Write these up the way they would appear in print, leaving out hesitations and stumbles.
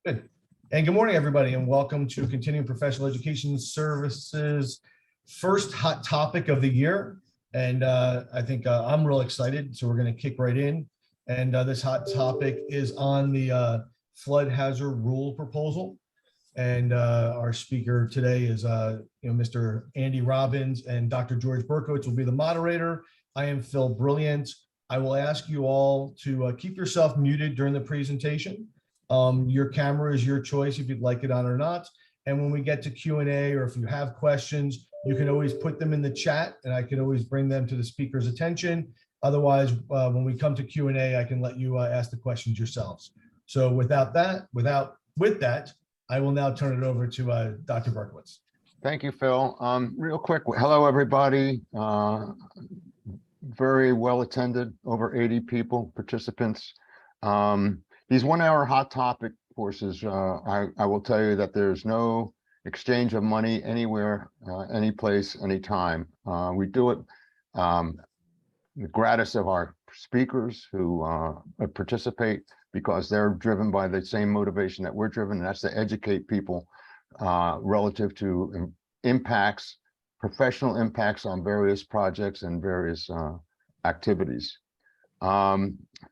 Good. And good morning, everybody, and welcome to Continuing Professional Education Services first hot topic of the year. And I think I'm real excited, so we're going to kick right in. And this hot topic is on the flood hazard rule proposal. And our speaker today is Mr. Andy Robbins, and Dr. George Berkowitz will be the moderator. I am Phil Brilliant. I will ask you all to keep yourself muted during the presentation. Your camera is your choice if you'd like it on or not. And when we get to Q&A, or if you have questions, you can always put them in the chat and I can always bring them to the speaker's attention. Otherwise, when we come to Q&A, I can let you ask the questions yourselves. So with that, I will now turn it over to Dr. Berkowitz. Thank you, Phil. Real quick, hello, everybody. Very well attended, over 80 people, participants. These 1 hour hot topic courses, I will tell you that there's no exchange of money anywhere, any place, anytime. We do it gratis of our speakers who participate, because they're driven by the same motivation that we're driven, and that's to educate people relative to impacts, professional impacts on various projects and various activities.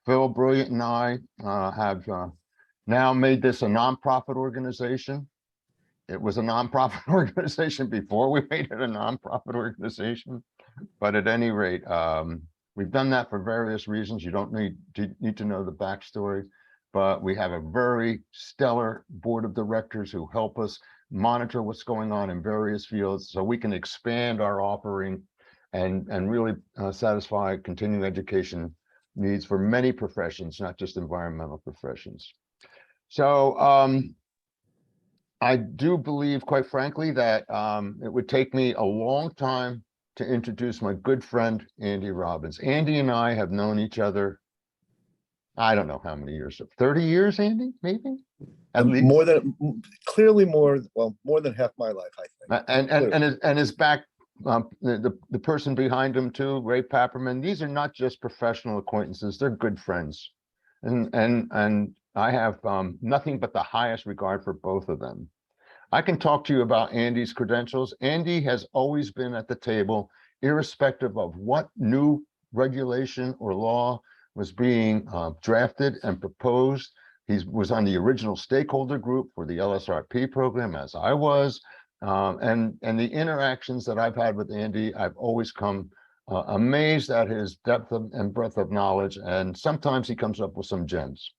Phil Brilliant and I have now made this a nonprofit organization. It was a nonprofit organization before we made it a nonprofit organization, but at any rate, we've done that for various reasons. You don't need to know the backstory, but we have a very stellar board of directors who help us monitor what's going on in various fields so we can expand our offering and really satisfy continuing education needs for many professions, not just environmental professions. So I do believe, quite frankly, that it would take me a long time to introduce my good friend, Andy Robbins. Andy and I have known each other, I don't know how many years, 30 years, Andy, maybe? At least. More than half my life, I think. And his back, the person behind him too, Ray Papperman. These are not just professional acquaintances; they're good friends, and I have nothing but the highest regard for both of them. I can talk to you about Andy's credentials. Andy has always been at the table, irrespective of what new regulation or law was being drafted and proposed. He was on the original stakeholder group for the LSRP program, as I was. And the interactions that I've had with Andy, I've always come amazed at his depth and breadth of knowledge. And sometimes he comes up with some gems,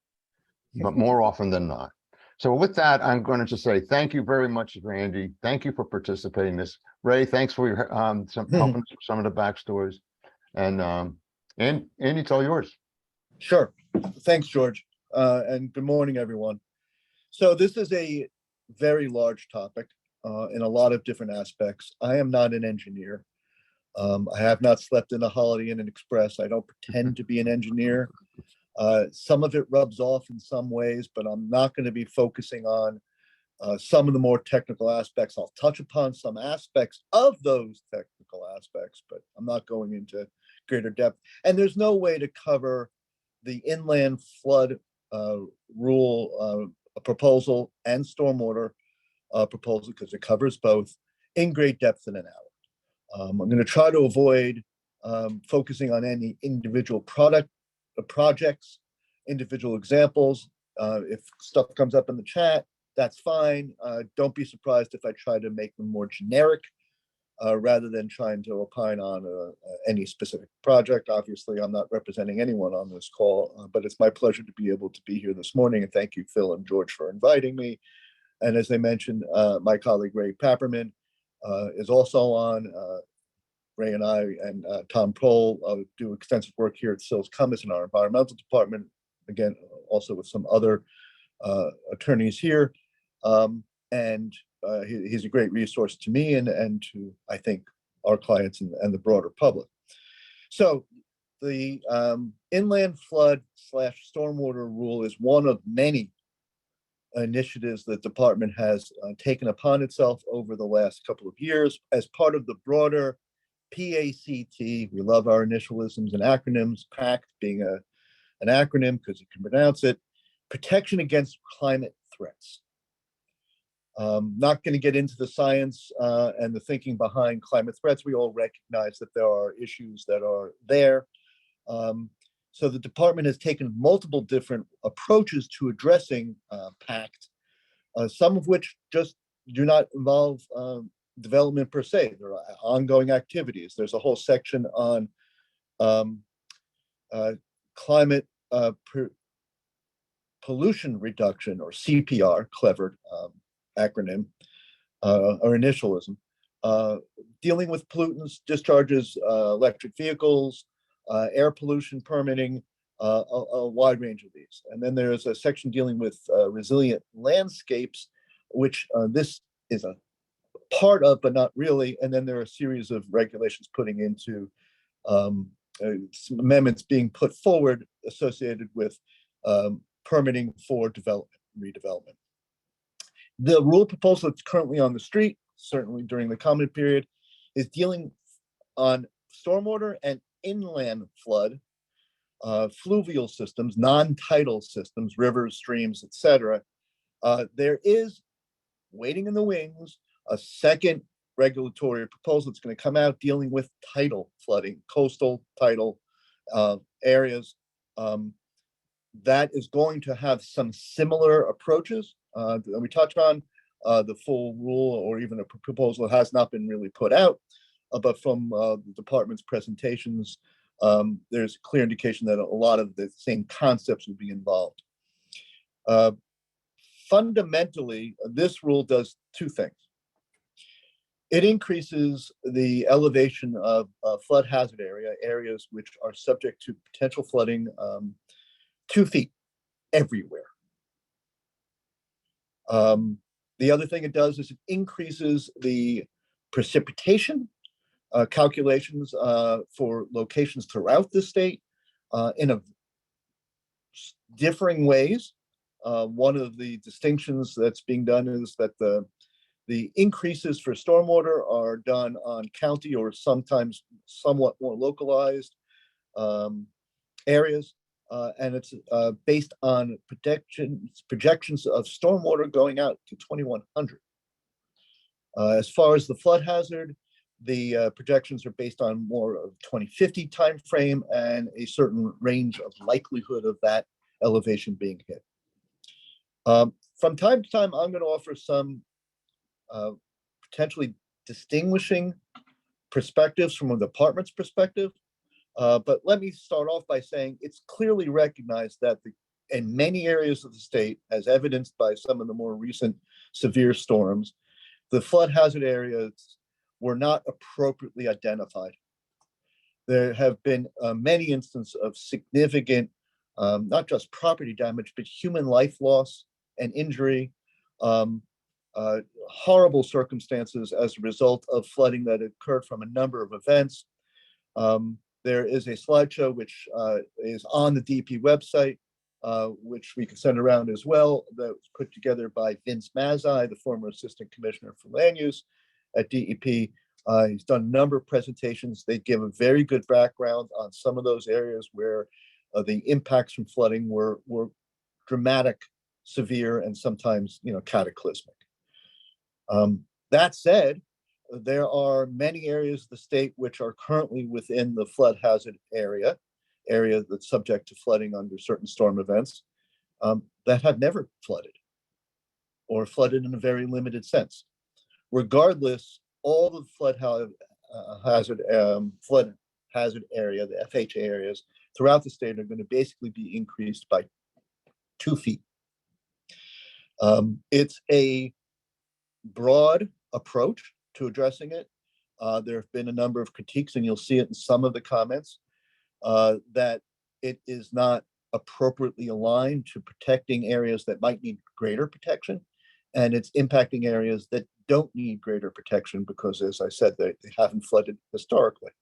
but more often than not. So with that, I'm going to just say thank you very much, Andy. Thank you for participating in this. Ray, thanks for your helping us with some of the backstories. And Andy, it's all yours. Sure. Thanks, George. And good morning, everyone. So this is a very large topic in a lot of different aspects. I am not an engineer. I have not slept in a Holiday Inn and Express. I don't pretend to be an engineer. Some of it rubs off in some ways, but I'm not going to be focusing on some of the more technical aspects. I'll touch upon some aspects of those technical aspects, but I'm not going into greater depth. And there's no way to cover the inland flood rule proposal and stormwater proposal, because it covers both, in great depth in an hour. I'm going to try to avoid focusing on any individual projects, individual examples. If stuff comes up in the chat, that's fine. Don't be surprised if I try to make them more generic rather than trying to opine on any specific project. Obviously, I'm not representing anyone on this call, but it's my pleasure to be able to be here this morning. And thank you, Phil and George, for inviting me. And as they mentioned, my colleague Ray Papperman is also on. Ray and I and Tom Prohl do extensive work here at Sills Cummis in our environmental department. Again, also with some other attorneys here. He's a great resource to me and to, I think, our clients and the broader public. So the inland flood / stormwater rule is one of many initiatives that the department has taken upon itself over the last couple of years as part of the broader PACT. We love our initialisms and acronyms, PACT being an acronym because you can pronounce it, Protection Against Climate threats. Not going to get into the science and the thinking behind climate threats. We all recognize that there are issues that are there. So the department has taken multiple different approaches to addressing PACT, some of which just do not involve development per se. There are ongoing activities. There's a whole section on climate pollution reduction, or CPR, clever acronym or initialism, dealing with pollutants, discharges, electric vehicles, air pollution permitting, a wide range of these. And then there's a section dealing with resilient landscapes, which this is a part of, but not really. And then there are a series of regulations putting into some amendments being put forward associated with permitting for development, redevelopment. The rule proposal that's currently on the street, certainly during the comment period, is dealing on stormwater and inland flood, fluvial systems, non-tidal systems, rivers, streams, etc. There is, waiting in the wings, a second regulatory proposal that's going to come out dealing with tidal flooding, coastal tidal areas. That is going to have some similar approaches. We touched on the full rule or even a proposal has not been really put out, but from the department's presentations, there's a clear indication that a lot of the same concepts will be involved. Fundamentally, this rule does two things. It increases the elevation of flood hazard areas which are subject to potential flooding 2 feet everywhere. The other thing it does is it increases the precipitation calculations for locations throughout the state in differing ways. One of the distinctions that's being done is that the increases for stormwater are done on county or sometimes somewhat more localized areas. And it's based on projections of stormwater going out to 2100. As far as the flood hazard, the projections are based on more of 2050 timeframe and a certain range of likelihood of that elevation being hit. From time to time, I'm going to offer some potentially distinguishing perspectives from a department's perspective. But let me start off by saying it's clearly recognized that in many areas of the state, as evidenced by some of the more recent severe storms, the flood hazard areas were not appropriately identified. There have been many instances of significant, not just property damage, but human life loss and injury, horrible circumstances as a result of flooding that occurred from a number of events. There is a slideshow which is on the DP website, which we can send around as well, that was put together by Vince Mazzei, the former Assistant Commissioner for Land Use at DEP. He's done a number of presentations. They give a very good background on some of those areas where the impacts from flooding were dramatic, severe, and sometimes cataclysmic. That said, there are many areas of the state which are currently within the flood hazard area that's subject to flooding under certain storm events that have never flooded or flooded in a very limited sense. Regardless, all the flood hazard area, the FHA areas throughout the state are going to basically be increased by 2 feet. It's a broad approach to addressing it. There have been a number of critiques, and you'll see it in some of the comments, that it is not appropriately aligned to protecting areas that might need greater protection, and it's impacting areas that don't need greater protection because, as I said, they haven't flooded historically.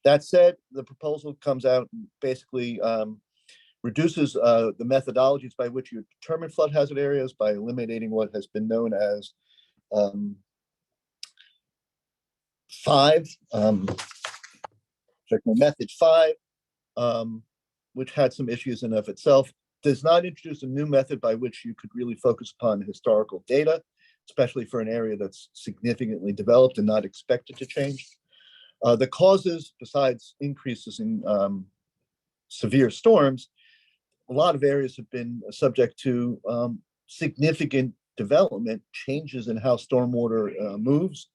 That said, the proposal comes out and basically reduces the methodologies by which you determine flood hazard areas by eliminating what has been known as method 5, which had some issues in of itself. does not introduce a new method by which you could really focus upon historical data, especially for an area that's significantly developed and not expected to change. The causes, besides increases in severe storms, a lot of areas have been subject to significant development, changes in how stormwater moves,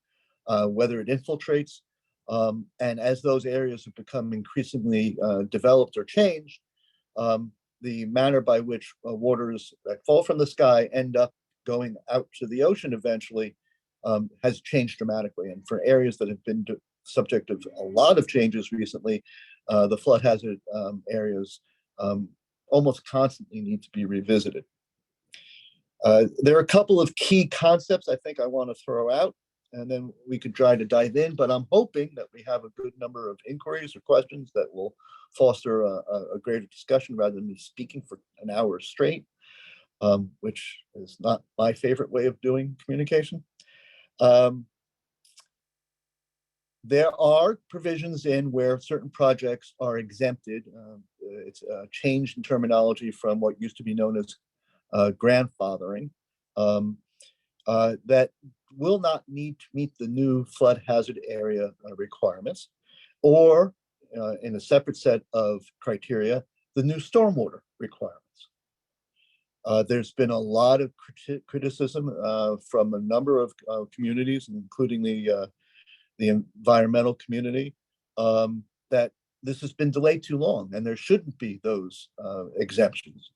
whether it infiltrates. And as those areas have become increasingly developed or changed, the manner by which waters that fall from the sky end up going out to the ocean eventually has changed dramatically. And for areas that have been subject of a lot of changes recently, the flood hazard areas almost constantly need to be revisited. There are a couple of key concepts I think I want to throw out, and then we could try to dive in, but I'm hoping that we have a good number of inquiries or questions that will foster a greater discussion rather than me speaking for an hour straight, which is not my favorite way of doing communication. There are provisions in where certain projects are exempted. It's a change in terminology from what used to be known as grandfathering, that will not need to meet the new flood hazard area requirements, or in a separate set of criteria, the new stormwater requirements. There's been a lot of criticism from a number of communities, including the environmental community, that this has been delayed too long and there shouldn't be those exemptions.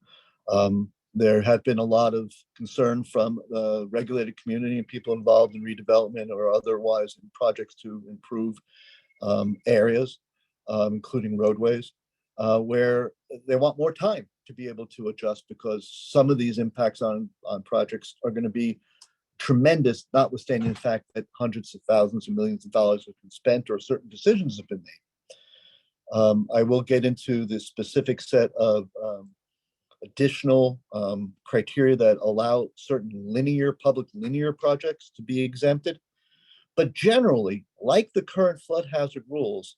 There had been a lot of concern from the regulated community and people involved in redevelopment or otherwise in projects to improve areas, including roadways, where they want more time to be able to adjust, because some of these impacts on projects are going to be tremendous, notwithstanding the fact that hundreds of thousands of millions of dollars have been spent or certain decisions have been made. I will get into the specific set of additional criteria that allow certain public linear projects to be exempted. But generally, like the current flood hazard rules,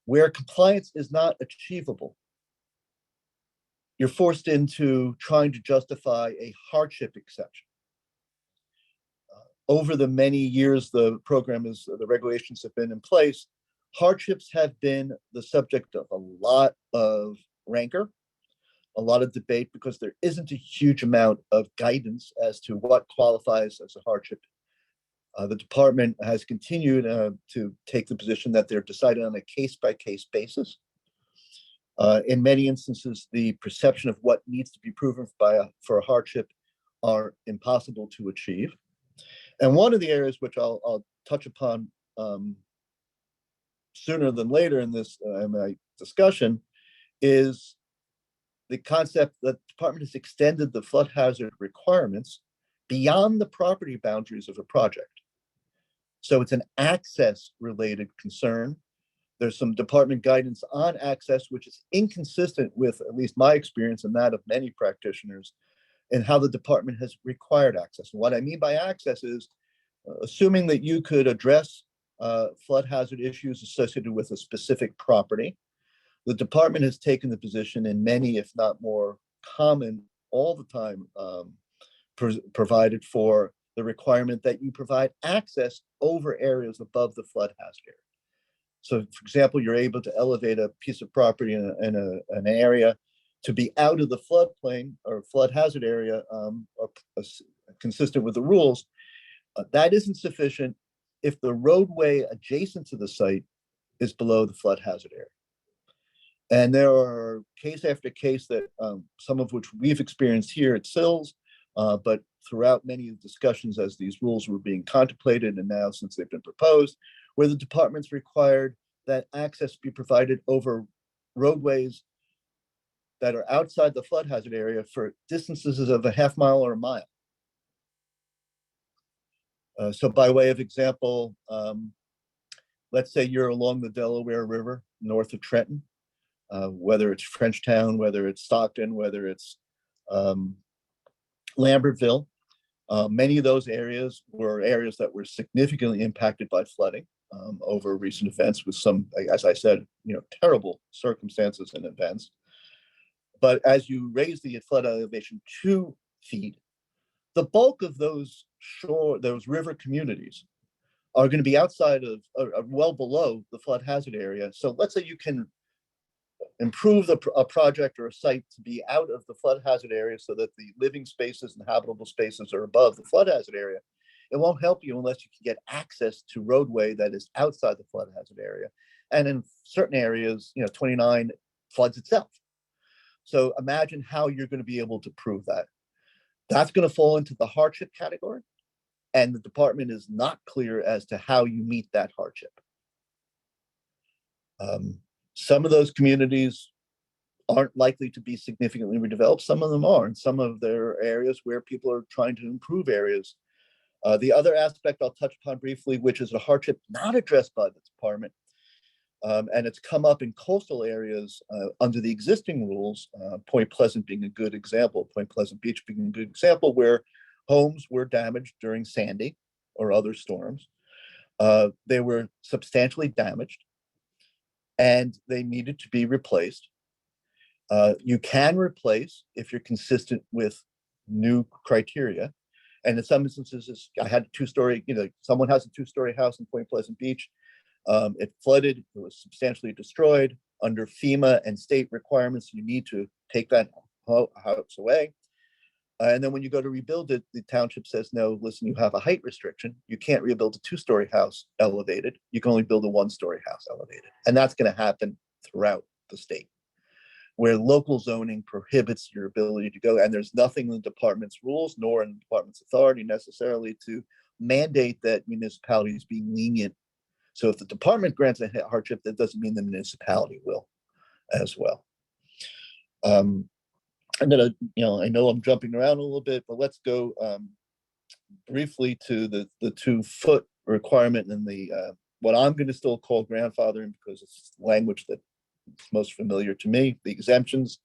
where compliance is not achievable, you're forced into trying to justify a hardship exception. Over the many years the regulations have been in place, hardships have been the subject of a lot of rancor, a lot of debate, because there isn't a huge amount of guidance as to what qualifies as a hardship. The department has continued to take the position that they're decided on a case-by-case basis. In many instances, the perception of what needs to be proven for a hardship are impossible to achieve. And one of the areas which I'll touch upon sooner than later in this my discussion is the concept that the department has extended the flood hazard requirements beyond the property boundaries of a project. So it's an access related concern. There's some department guidance on access, which is inconsistent with at least my experience and that of many practitioners, and how the department has required access. And what I mean by access is assuming that you could address flood hazard issues associated with a specific property. The department has taken the position in many, if not more common, all the time provided for the requirement that you provide access over areas above the flood hazard area. So, for example, you're able to elevate a piece of property in an area to be out of the floodplain or flood hazard area, consistent with the rules. That isn't sufficient if the roadway adjacent to the site is below the flood hazard area. And there are case after case that some of which we've experienced here at Sills, but throughout many discussions as these rules were being contemplated and now since they've been proposed, where the department's required that access be provided over roadways that are outside the flood hazard area for distances of a half mile or a mile. So by way of example, let's say you're along the Delaware River, north of Trenton, whether it's Frenchtown, whether it's Stockton, whether it's Lambertville. Many of those areas were areas that were significantly impacted by flooding over recent events with some, as I said, terrible circumstances and events. But as you raise the flood elevation 2 feet, the bulk of those river communities are going to be outside of, well below the flood hazard area. So let's say you can improve a project or a site to be out of the flood hazard area so that the living spaces and habitable spaces are above the flood hazard area. It won't help you unless you can get access to roadway that is outside the flood hazard area. And in certain areas, 29 floods itself. So imagine how you're going to be able to prove that. That's going to fall into the hardship category. And the department is not clear as to how you meet that hardship. Some of those communities aren't likely to be significantly redeveloped. Some of them are, and some of their areas where people are trying to improve areas. The other aspect I'll touch upon briefly, which is a hardship not addressed by the department, and it's come up in coastal areas under the existing rules, Point Pleasant being a good example, Point Pleasant Beach being a good example, where homes were damaged during Sandy or other storms. They were substantially damaged and they needed to be replaced. You can replace if you're consistent with new criteria. And in some instances, I had a 2-story, someone has a 2-story house in Point Pleasant Beach. It flooded, it was substantially destroyed. Under FEMA and state requirements, you need to take that house away. And then when you go to rebuild it, the township says, no, listen, you have a height restriction. You can't rebuild a 2-story house elevated. You can only build a 1-story house elevated. And that's going to happen throughout the state, where local zoning prohibits your ability to go. And there's nothing in the department's rules, nor in the department's authority necessarily to mandate that municipalities be lenient. So if the department grants a hardship, that doesn't mean the municipality will as well. I'm gonna, I know I'm jumping around a little bit, but let's go briefly to the 2-foot requirement and the what I'm going to still call grandfathering because it's language that's most familiar to me, the exemptions.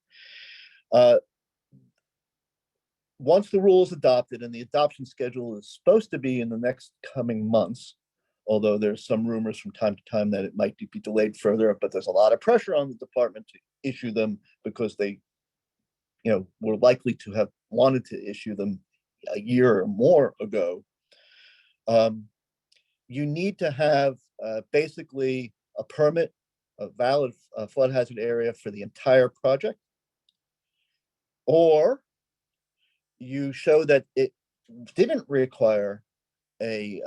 Once the rule is adopted, and the adoption schedule is supposed to be in the next coming months, although there's some rumors from time to time that it might be delayed further, but there's a lot of pressure on the department to issue them because they were likely to have wanted to issue them a year or more ago. You need to have basically a permit, a valid flood hazard area for the entire project, or you show that it didn't require a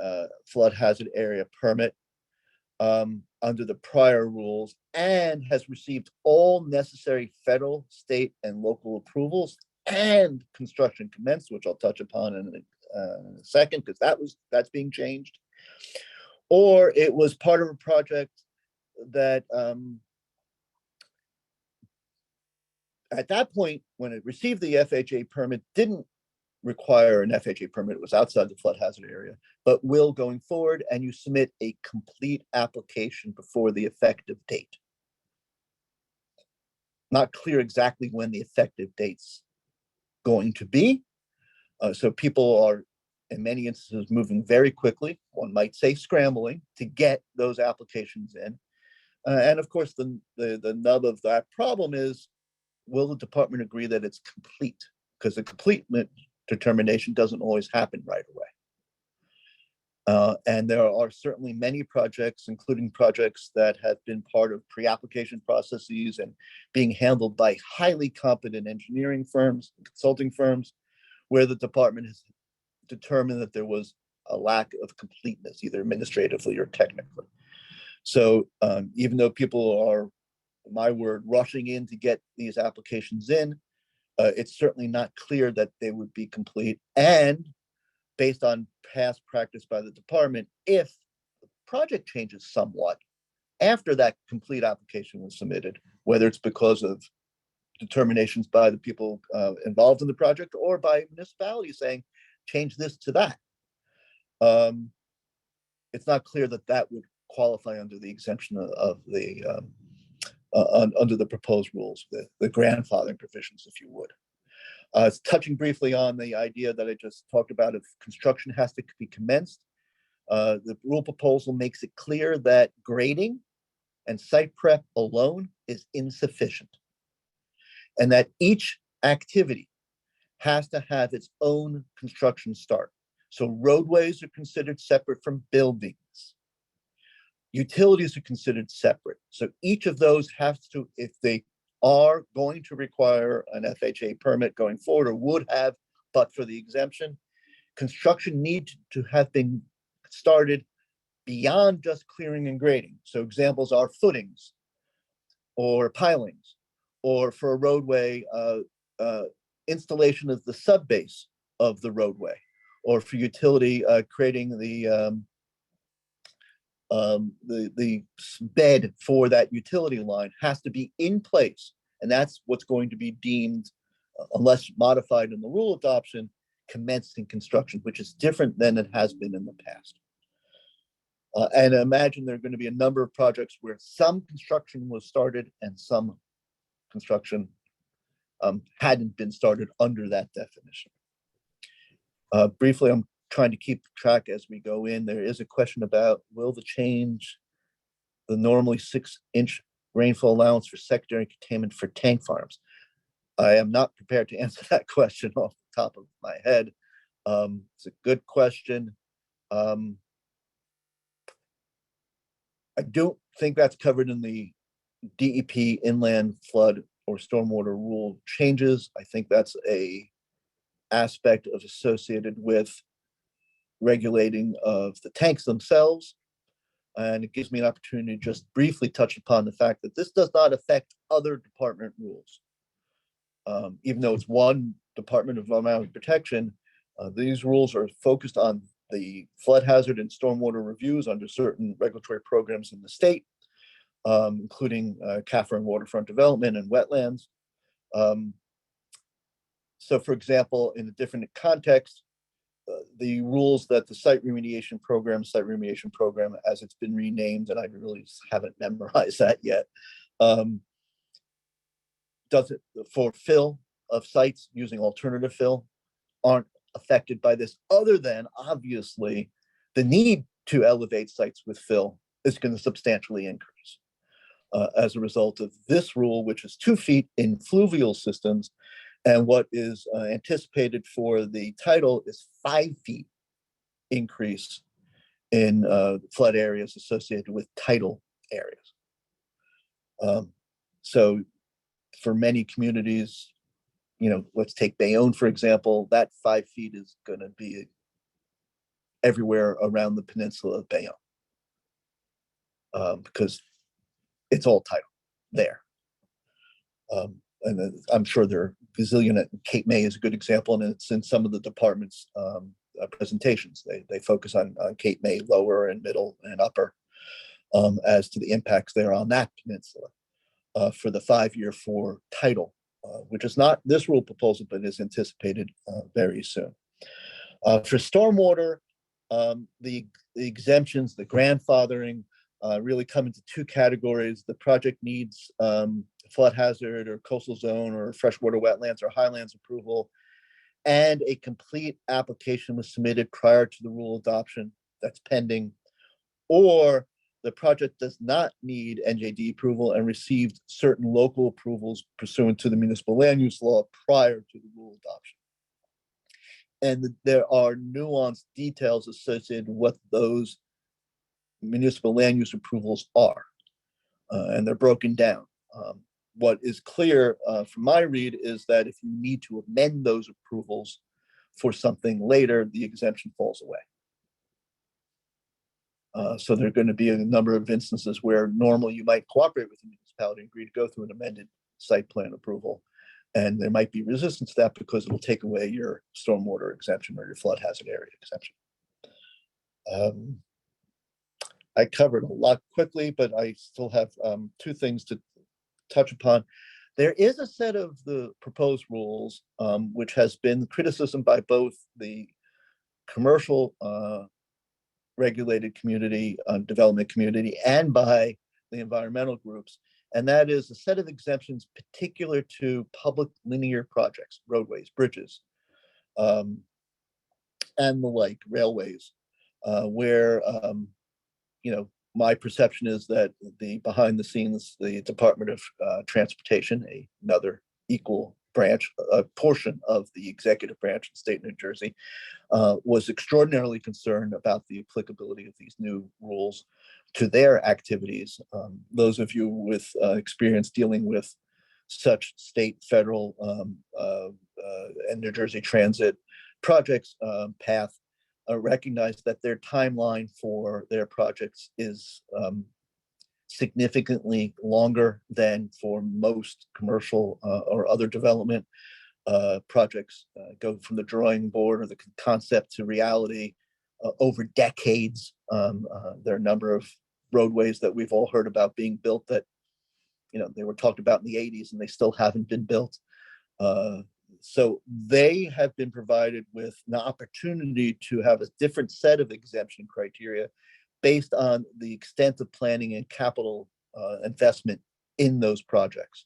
flood hazard area permit under the prior rules and has received all necessary federal, state, and local approvals and construction commenced, which I'll touch upon in a second because that's being changed. Or it was part of a project that at that point, when it received the FHA permit, didn't require an FHA permit. It was outside the flood hazard area, but will going forward, and you submit a complete application before the effective date. Not clear exactly when the effective date's going to be. So people are, in many instances, moving very quickly, one might say scrambling, to get those applications in. And of course, the nub of that problem is, will the department agree that it's complete? Because the completement determination doesn't always happen right away. And there are certainly many projects, including projects that have been part of pre-application processes and being handled by highly competent engineering firms, consulting firms, where the department has determined that there was a lack of completeness, either administratively or technically. So even though people are, my word, rushing in to get these applications in, it's certainly not clear that they would be complete. And based on past practice by the department, if the project changes somewhat after that complete application was submitted, whether it's because of determinations by the people involved in the project or by municipalities saying, change this to that, it's not clear that that would qualify under the exemption of the under the proposed rules, the grandfathering provisions, if you would. Touching briefly on the idea that I just talked about, if construction has to be commenced, the rule proposal makes it clear that grading and site prep alone is insufficient. and that each activity has to have its own construction start. So roadways are considered separate from buildings. Utilities are considered separate. So each of those has to, if they are going to require an FHA permit going forward, or would have, but for the exemption, construction needs to have been started beyond just clearing and grading. So examples are footings or pilings, or for a roadway, installation of the subbase of the roadway, or for utility, creating the bed for that utility line has to be in place. And that's what's going to be deemed, unless modified in the rule adoption, commencing construction, which is different than it has been in the past. And imagine there are going to be a number of projects where some construction was started and some construction hadn't been started under that definition. Briefly, I'm trying to keep track as we go in. There is a question about, will the change the normally 6-inch rainfall allowance for secondary containment for tank farms? I am not prepared to answer that question off the top of my head. It's a good question. I don't think that's covered in the DEP inland flood or stormwater rule changes. I think that's a aspect of associated with regulating of the tanks themselves. And it gives me an opportunity to just briefly touch upon the fact that this does not affect other department rules. Even though it's one Department of Environmental Protection, these rules are focused on the flood hazard and stormwater reviews under certain regulatory programs in the state, including CAFR and waterfront development and wetlands. So for example, in a different context, the rules that the site remediation program as it's been renamed, and I really haven't memorized that yet, does it for fill of sites using alternative fill aren't affected by this, other than obviously the need to elevate sites with fill is going to substantially increase as a result of this rule, which is 2 feet in fluvial systems. And what is anticipated for the title is 5 feet increase in flood areas associated with tidal areas. So for many communities, let's take Bayonne, for example, that 5 feet is going to be everywhere around the peninsula of Bayonne because it's all tidal there. And I'm sure there are gazillion. Cape May is a good example, and it's in some of the department's presentations. They focus on Cape May, lower and middle and upper, as to the impacts there on that peninsula for the 5-year for tidal, which is not this rule proposal, but is anticipated very soon. For stormwater, the exemptions, the grandfathering, really come into 2 categories. The project needs flood hazard or coastal zone or freshwater wetlands or highlands approval, and a complete application was submitted prior to the rule adoption that's pending, or the project does not need NJD approval and received certain local approvals pursuant to the municipal land use law prior to the rule adoption. And there are nuanced details associated with what those municipal land use approvals are, and they're broken down. What is clear from my read is that if you need to amend those approvals for something later, the exemption falls away. So there are going to be a number of instances where normally you might cooperate with the municipality and agree to go through an amended site plan approval. And there might be resistance to that because it will take away your stormwater exemption or your flood hazard area exemption. I covered a lot quickly, but I still have 2 things to touch upon. There is a set of the proposed rules, which has been criticism by both the commercial regulated community, development community, and by the environmental groups. And that is a set of exemptions particular to public linear projects, roadways, bridges, and the like, railways, where, my perception is that the behind the scenes, the Department of Transportation, another equal branch, a portion of the executive branch in the state of New Jersey, was extraordinarily concerned about the applicability of these new rules to their activities. Those of you with experience dealing with such state, federal, and New Jersey Transit projects path recognize that their timeline for their projects is significantly longer than for most commercial or other development projects. Go from the drawing board or the concept to reality over decades. There are a number of roadways that we've all heard about being built that, they were talked about in the 80s and they still haven't been built. So they have been provided with an opportunity to have a different set of exemption criteria based on the extent of planning and capital investment in those projects.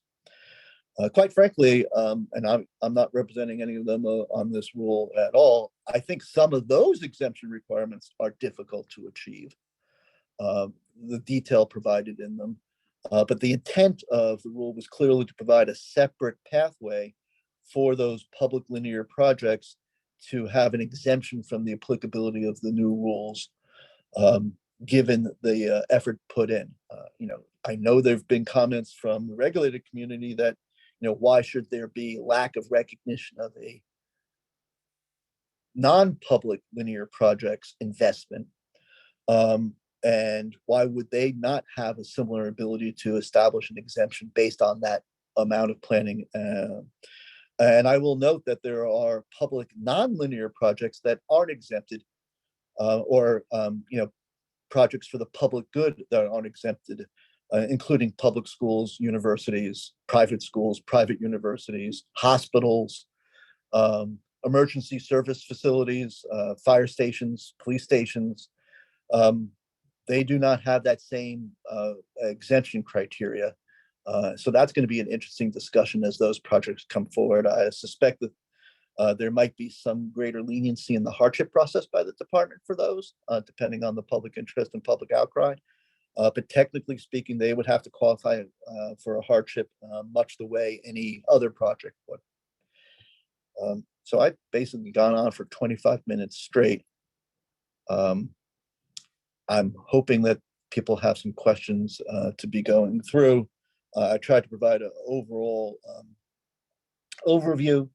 Quite frankly, and I'm not representing any of them on this rule at all, I think some of those exemption requirements are difficult to achieve, the detail provided in them. But the intent of the rule was clearly to provide a separate pathway for those public linear projects to have an exemption from the applicability of the new rules, given the effort put in. I know there have been comments from the regulated community that, why should there be lack of recognition of a non-public linear projects investment? And why would they not have a similar ability to establish an exemption based on that amount of planning? And I will note that there are public non-linear projects that aren't exempted, or projects for the public good that aren't exempted, including public schools, universities, private universities, hospitals, emergency service facilities, fire stations, police stations. They do not have that same exemption criteria. So that's going to be an interesting discussion as those projects come forward. I suspect that there might be some greater leniency in the hardship process by the department for those, depending on the public interest and public outcry. But technically speaking, they would have to qualify for a hardship much the way any other project would. So I've basically gone on for 25 minutes straight. I'm hoping that people have some questions to be going through. I tried to provide an overall overview.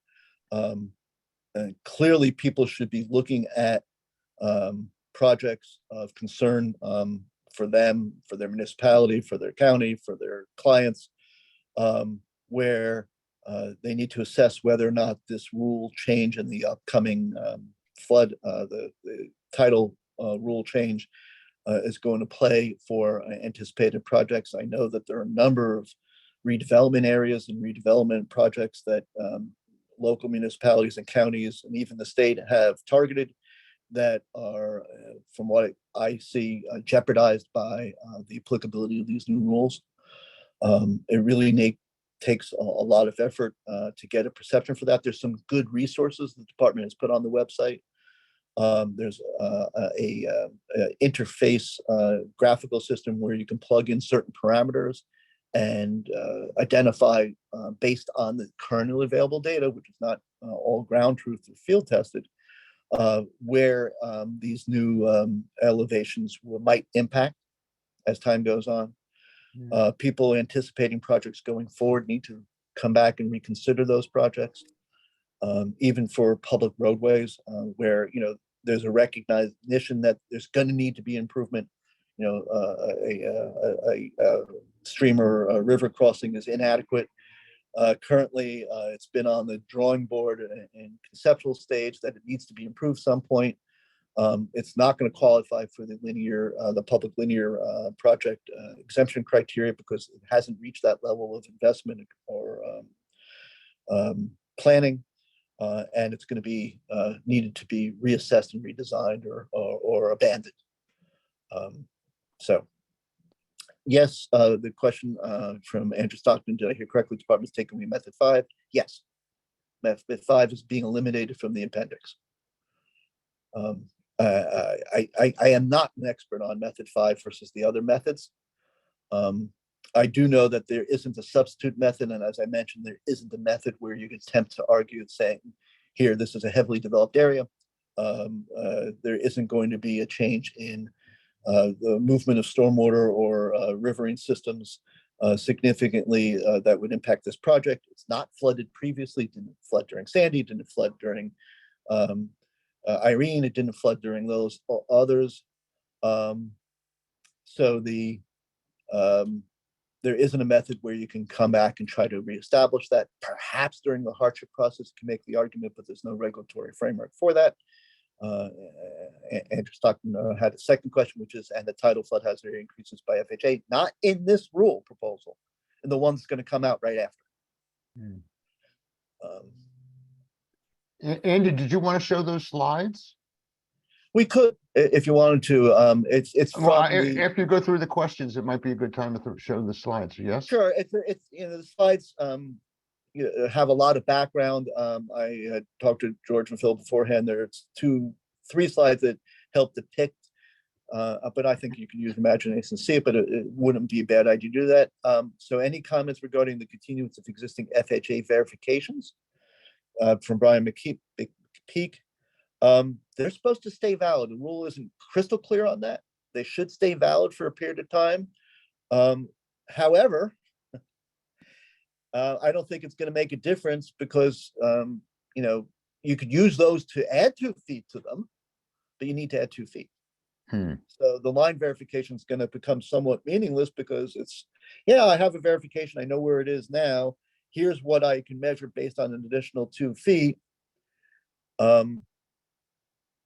And clearly, people should be looking at projects of concern for them, for their municipality, for their county, for their clients, where they need to assess whether or not this rule change in the upcoming flood, the title rule change is going to play for anticipated projects. I know that there are a number of redevelopment areas and redevelopment projects that local municipalities and counties and even the state have targeted that are, from what I see, jeopardized by the applicability of these new rules. It really takes a lot of effort to get a perception for that. There's some good resources the department has put on the website. There's a interface graphical system where you can plug in certain parameters and identify based on the currently available data, which is not all ground truth or field tested, where these new elevations might impact as time goes on. People anticipating projects going forward need to come back and reconsider those projects, even for public roadways, where there's a recognition that there's going to need to be improvement. A stream or a river crossing is inadequate. Currently, it's been on the drawing board and conceptual stage that it needs to be improved some point. It's not going to qualify for the public linear project exemption criteria because it hasn't reached that level of investment or planning, and it's going to be needed to be reassessed and redesigned or abandoned. So, yes, the question from Andrew Stockton, did I hear correctly? Department's taking away method 5. Yes, method 5 is being eliminated from the appendix. I am not an expert on method 5 versus the other methods. I do know that there isn't a substitute method, and as I mentioned, there isn't a method where you can attempt to argue saying, here, this is a heavily developed area. There isn't going to be a change in the movement of stormwater or riverine systems significantly that would impact this project. It's not flooded previously, didn't flood during Sandy, didn't flood during Irene, it didn't flood during those others. So there isn't a method where you can come back and try to reestablish that. Perhaps during the hardship process, you can make the argument, but there's no regulatory framework for that. Andrew Stockton had a second question, which is, and the tidal flood hazard area increases by FHA, not in this rule proposal, and the one that's going to come out right after. Andy, did you want to show those slides? We could, if you wanted to. It's Well, from after you go through the questions, it might be a good time to show the slides. Yes. Sure. It's the slides have a lot of background. I had talked to George and Phil beforehand. There's 3 slides that help depict, but I think you can use imagination to see it, but it wouldn't be a bad idea to do that. So any comments regarding the continuance of existing FHA verifications from Brian McPeak? They're supposed to stay valid. The rule isn't crystal clear on that. They should stay valid for a period of time. However, I don't think it's going to make a difference because, you could use those to add 2 feet to them, but you need to add 2 feet. So the line verification is going to become somewhat meaningless because it's, I have a verification. I know where it is now. Here's what I can measure based on an additional 2 feet.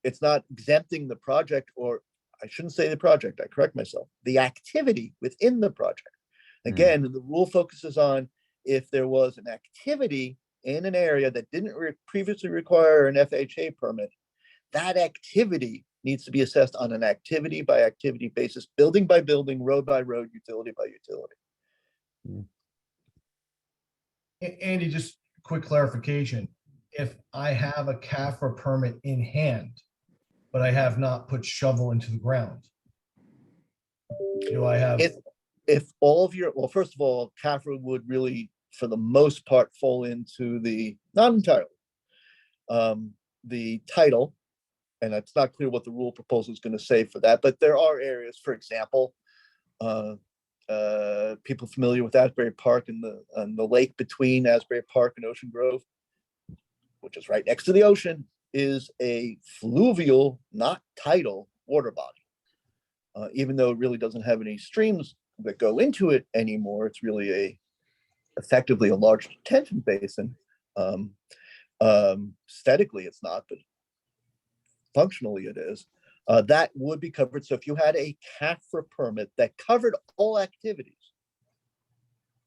It's not exempting the project, or I shouldn't say the project, I correct myself, the activity within the project. Again, the rule focuses on if there was an activity in an area that didn't previously require an FHA permit, that activity needs to be assessed on an activity by activity basis, building by building, road by road, utility by utility. Andy, just quick clarification. If I have a CAFRA permit in hand, but I have not put shovel into the ground, do I have? If all of your, well, first of all, CAFRA would really, for the most part, fall into the, not entirely, the title, and it's not clear what the rule proposal is going to say for that, but there are areas, for example, people familiar with Asbury Park and the lake between Asbury Park and Ocean Grove, which is right next to the ocean, is a fluvial, not tidal water body. Even though it really doesn't have any streams that go into it anymore, it's really effectively a large detention basin. Aesthetically, it's not, but functionally it is. That would be covered. So if you had a CAFRA permit that covered all activities,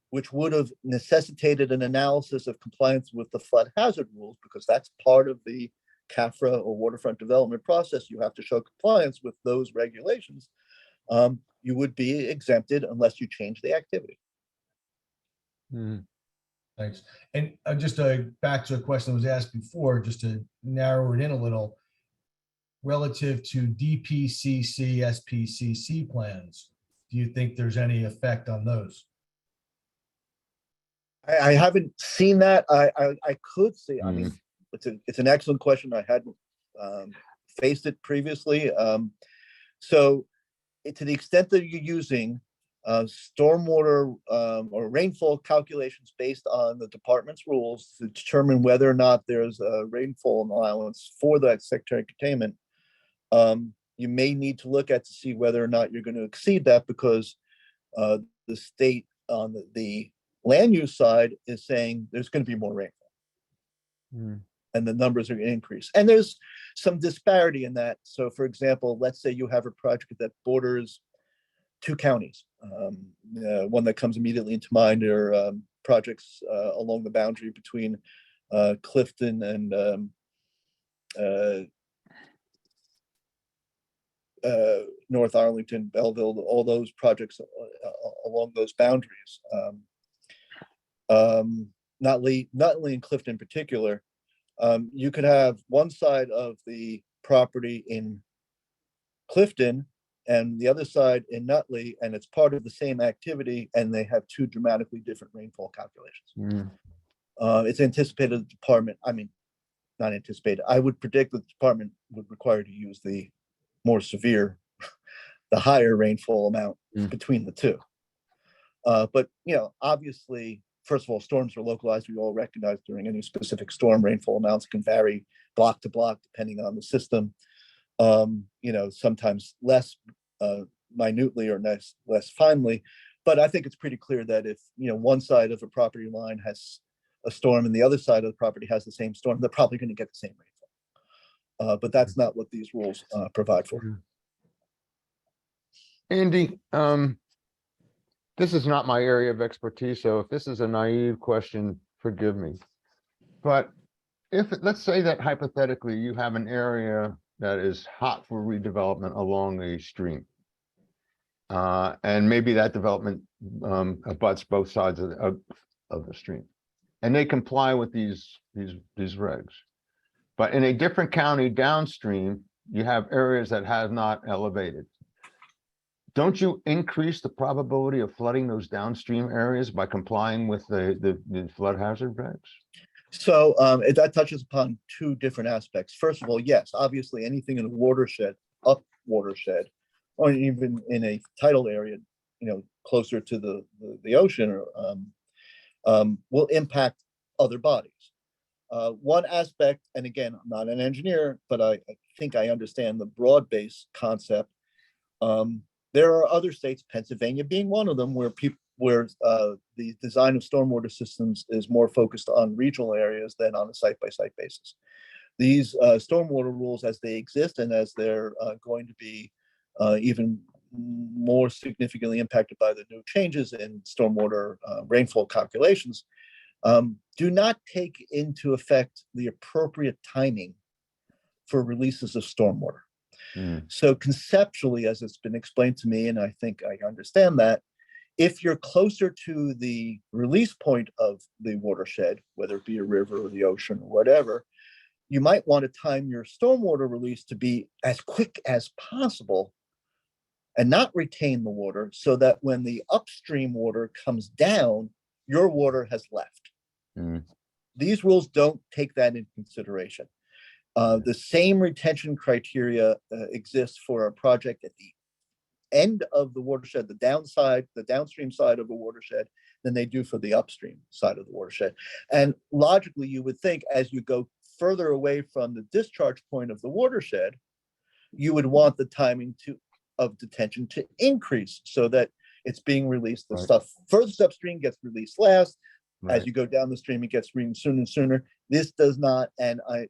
which would have necessitated an analysis of compliance with the flood hazard rules, because that's part of the CAFRA or waterfront development process, you have to show compliance with those regulations. You would be exempted unless you change the activity. Thanks. And just back to a question that was asked before, just to narrow it in a little, relative to DPCC, SPCC plans, do you think there's any effect on those? I haven't seen that. I could see. I mean, it's an excellent question. I hadn't faced it previously. So to the extent that you're using stormwater or rainfall calculations based on the department's rules to determine whether or not there's a rainfall allowance for that secondary containment, you may need to look at to see whether or not you're going to exceed that, because the state on the land use side is saying there's going to be more rainfall. And the numbers are going to increase. And there's some disparity in that. So for example, let's say you have a project that borders 2 counties. One that comes immediately into mind are projects along the boundary between Clifton and North Arlington, Belleville, all those projects along those boundaries. Not only in Clifton in particular, you could have one side of the property in Clifton and the other side in Nutley, and it's part of the same activity, and they have two dramatically different rainfall calculations. It's anticipated the department, I mean, not anticipated, I would predict that the department would require to use the more severe, the higher rainfall amount between the two. But, you know, obviously, first of all, storms are localized. We all recognize during any specific storm, rainfall amounts can vary block to block, depending on the system. You know, sometimes less minutely or less finely. But I think it's pretty clear that if, you know, one side of a property line has a storm and the other side of the property has the same storm, they're probably going to get the same rainfall. But that's not what these rules provide for. Andy, this is not my area of expertise, so if this is a naive question, forgive me. But if, let's say that hypothetically you have an area that is hot for redevelopment along a stream. And maybe that development abuts both sides of the stream. And they comply with these regs. But in a different county downstream, you have areas that have not elevated. Don't you increase the probability of flooding those downstream areas by complying with the flood hazard regs? So that touches upon two different aspects. First of all, yes, obviously anything in a watershed, up watershed, or even in a tidal area, you know, closer to the ocean, will impact other bodies. One aspect, and again, I'm not an engineer, but I think I understand the broad-based concept. There are other states, Pennsylvania being one of them, where the design of stormwater systems is more focused on regional areas than on a site-by-site basis. These stormwater rules, as they exist and as they're going to be even more significantly impacted by the new changes in stormwater rainfall calculations, do not take into effect the appropriate timing for releases of stormwater. So conceptually, as it's been explained to me, and I think I understand that, if you're closer to the release point of the watershed, whether it be a river or the ocean or whatever, you might want to time your stormwater release to be as quick as possible and not retain the water, so that when the upstream water comes down, your water has left. These rules don't take that into consideration. The same retention criteria exists for a project at the end of the watershed, the downstream side of the watershed, than they do for the upstream side of the watershed. And logically, you would think as you go further away from the discharge point of the watershed, you would want the timing of detention to increase so that it's being released. The stuff furthest upstream gets released last. As you go down the stream, it gets released sooner and sooner. This does not, and I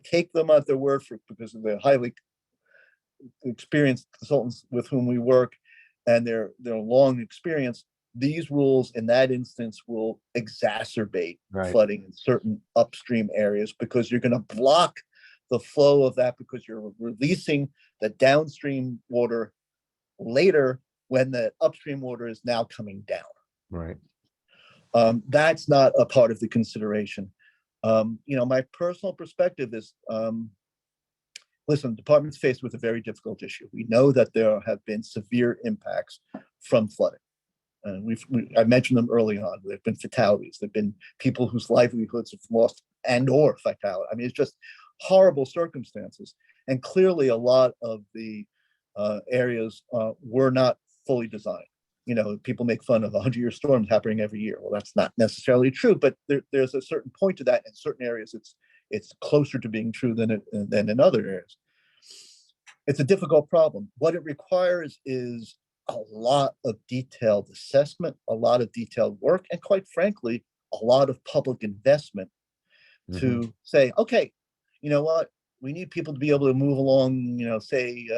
take them at their word because of the highly experienced consultants with whom we work and their long experience. These rules in that instance will exacerbate flooding in certain upstream areas, because you're going to block the flow of that, because you're releasing the downstream water later when the upstream water is now coming down. That's not a part of the consideration. My personal perspective is, listen, the department's faced with a very difficult issue. We know that there have been severe impacts from flooding. And I mentioned them early on. There have been fatalities. There have been people whose livelihoods have lost or fatality. I mean, it's just horrible circumstances. And clearly a lot of the areas were not fully designed. People make fun of 100-year storms happening every year. Well, that's not necessarily true, but there's a certain point to that. In certain areas, it's closer to being true than in other areas. It's a difficult problem. What it requires is a lot of detailed assessment, a lot of detailed work, and quite frankly, a lot of public investment to say, okay, you know what? We need people to be able to move along, say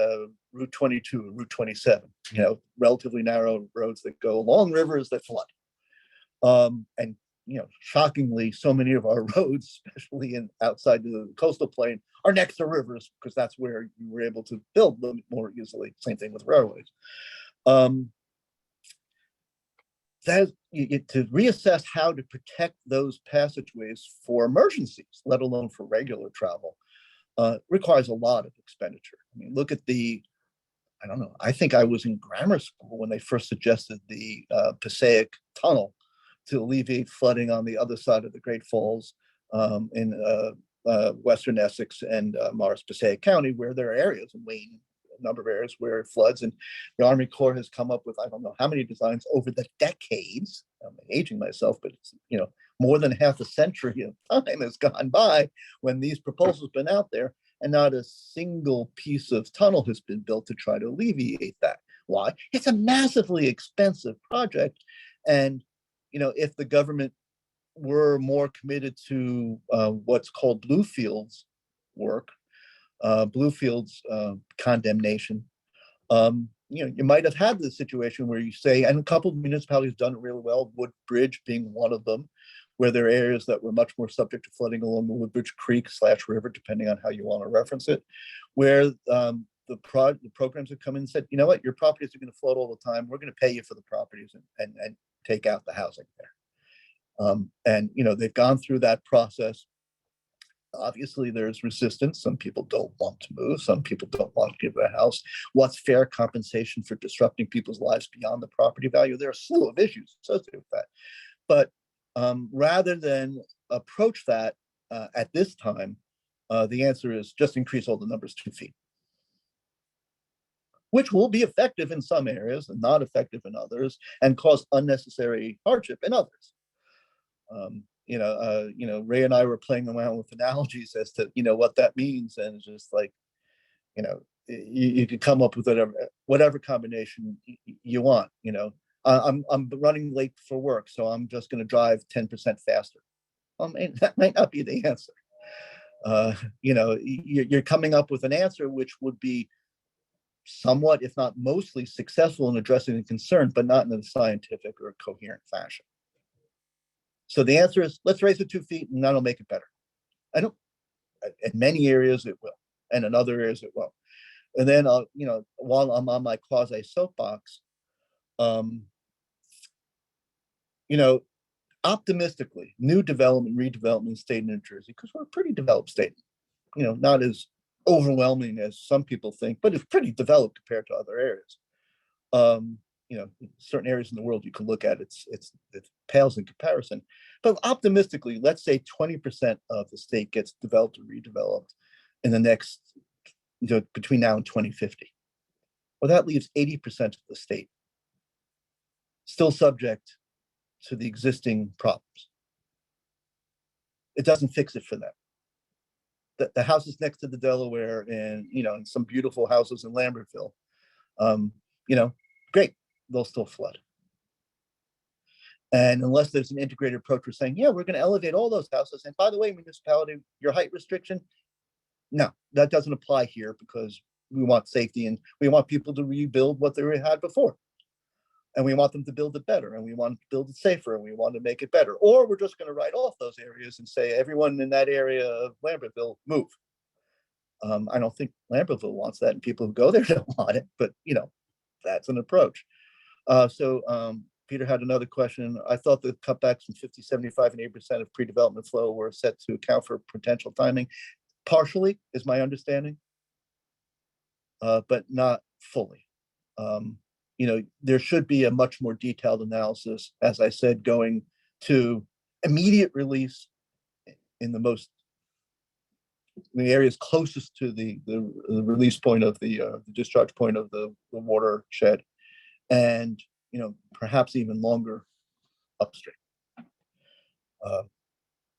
Route 22 or Route 27, relatively narrow roads that go along rivers that flood. And shockingly, so many of our roads, especially outside the coastal plain, are next to rivers, because that's where you were able to build them more easily. Same thing with railways. To reassess how to protect those passageways for emergencies, let alone for regular travel, requires a lot of expenditure. I mean, look at the I don't know, I think I was in grammar school when they first suggested the Passaic Tunnel to alleviate flooding on the other side of the Great Falls in Western Essex and Morris Passaic County, where there are areas in Wayne, a number of areas where it floods. And the Army Corps has come up with, I don't know how many designs over the decades. I'm aging myself, but it's, more than half a century of time has gone by when these proposals have been out there, and not a single piece of tunnel has been built to try to alleviate that. Why? It's a massively expensive project. And, if the government were more committed to what's called Bluefield's work, Bluefield's condemnation, you might have had the situation where you say, and a couple of municipalities done it really well, Woodbridge being one of them, where there are areas that were much more subject to flooding along the Woodbridge Creek / river, depending on how you want to reference it, where the programs have come in and said, you know what, your properties are going to flood all the time. We're going to pay you for the properties and take out the housing there. And they've gone through that process. Obviously, there's resistance. Some people don't want to move. Some people don't want to give their house. What's fair compensation for disrupting people's lives beyond the property value? There are a slew of issues associated with that. But rather than approach that at this time, the answer is just increase all the numbers 2 feet, which will be effective in some areas and not effective in others, and cause unnecessary hardship in others. Ray and I were playing around with analogies as to what that means, and it's just like, you could come up with whatever combination you want. I'm running late for work, so I'm just going to drive 10% faster. That might not be the answer. You're coming up with an answer which would be somewhat, if not mostly, successful in addressing the concern, but not in a scientific or coherent fashion. So the answer is, let's raise it 2 feet, and that'll make it better. In many areas it will, and in other areas it won't. And then while I'm on my quasi soapbox, optimistically, new development, redevelopment in the state of New Jersey, because we're a pretty developed state, not as overwhelming as some people think, but it's pretty developed compared to other areas. Certain areas in the world you can look at, it pales in comparison. But optimistically, let's say 20% of the state gets developed or redeveloped in the next, between now and 2050. Well, that leaves 80% of the state still subject to the existing problems. It doesn't fix it for them. The houses next to the Delaware and, and some beautiful houses in Lambertville, great, they'll still flood. And unless there's an integrated approach, we're saying, yeah, we're going to elevate all those houses. And by the way, municipality, your height restriction, no, that doesn't apply here, because we want safety and we want people to rebuild what they had before. And we want them to build it better, and we want to build it safer, and we want to make it better. Or we're just going to write off those areas and say, everyone in that area of Lambertville, move. I don't think Lambertville wants that, and people who go there don't want it, but that's an approach. Peter had another question. I thought the cutbacks from 50, 75, and 8% of pre-development flow were set to account for potential timing. Partially is my understanding, but not fully. There should be a much more detailed analysis, as I said, going to immediate release in the areas closest to the release point of the discharge point of the watershed, and perhaps even longer upstream.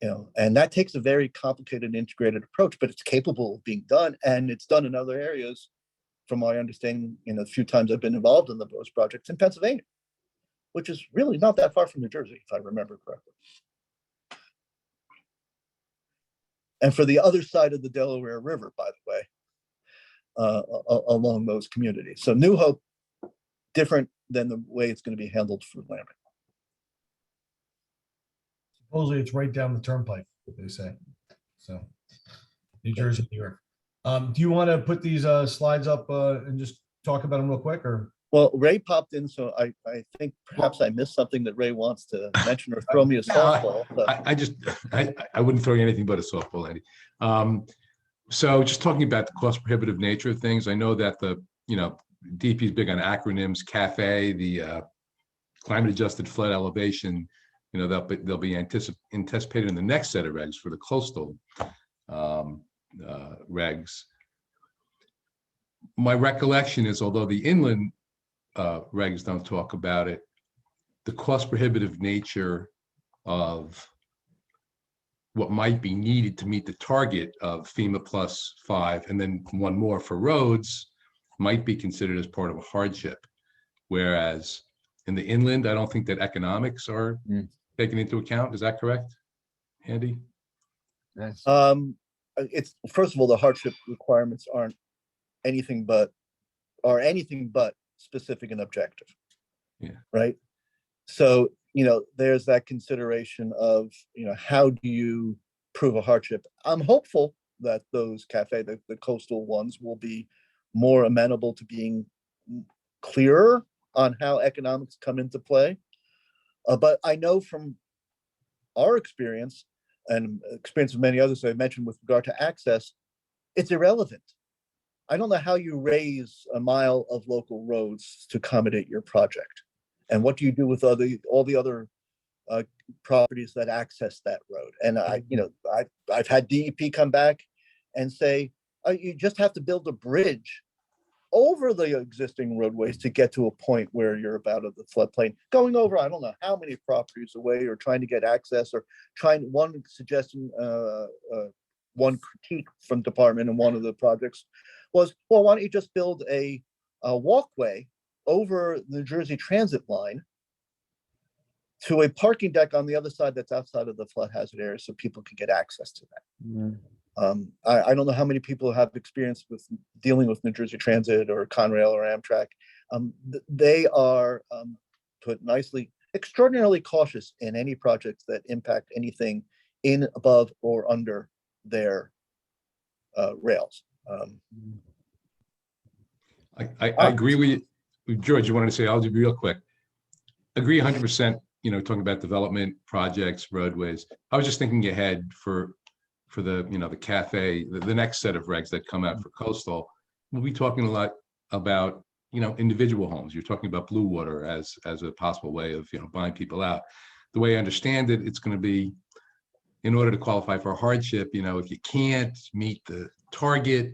And that takes a very complicated integrated approach, but it's capable of being done, and it's done in other areas. From my understanding, the few times I've been involved in those projects in Pennsylvania, which is really not that far from New Jersey, if I remember correctly. And for the other side of the Delaware River, by the way, along those communities. So New Hope, different than the way it's going to be handled for Lambert. Supposedly it's right down the turnpike, they say. So New Jersey, New York. Do you want to put these slides up and just talk about them real quick, or? Well, Ray popped in, so I think perhaps I missed something that Ray wants to mention or throw me a softball. I wouldn't throw you anything but a softball, Andy. So just talking about the cost prohibitive nature of things, I know that DEP is big on acronyms, CAFE, the climate adjusted flood elevation, they'll be anticipated in the next set of regs for the coastal regs. My recollection is, although the inland regs don't talk about it, the cost prohibitive nature of what might be needed to meet the target of FEMA +5 and then one more for roads might be considered as part of a hardship. Whereas in the inland, I don't think that economics are taken into account. Is that correct, Andy? Yes. It's, first of all, the hardship requirements aren't anything but specific and objective. Yeah. Right. So, there's that consideration of, how do you prove a hardship? I'm hopeful that those the coastal ones will be more amenable to being clearer on how economics come into play. But I know from our experience and experience of many others I've mentioned with regard to access, it's irrelevant. I don't know how you raise a mile of local roads to accommodate your project. And what do you do with all the other properties that access that road? And I've had DEP come back and say, you just have to build a bridge over the existing roadways to get to a point where you're about of the floodplain. Going over, I don't know how many properties away, or trying to get access, or one suggestion, one critique from department in one of the projects was, well, why don't you just build a walkway over the New Jersey Transit line to a parking deck on the other side that's outside of the flood hazard area so people can get access to that. I don't know how many people have experience with dealing with New Jersey Transit or Conrail or Amtrak. They are, put nicely, extraordinarily cautious in any projects that impact anything in, above, or under their rails. I agree with you. George, you wanted to say, I'll do real quick. Agree 100%, talking about development projects, roadways. I was just thinking ahead for the, the CAFE, the next set of regs that come out for coastal. We'll be talking a lot about, individual homes. You're talking about blue water as a possible way of, buying people out. The way I understand it, it's going to be, in order to qualify for a hardship, if you can't meet the target,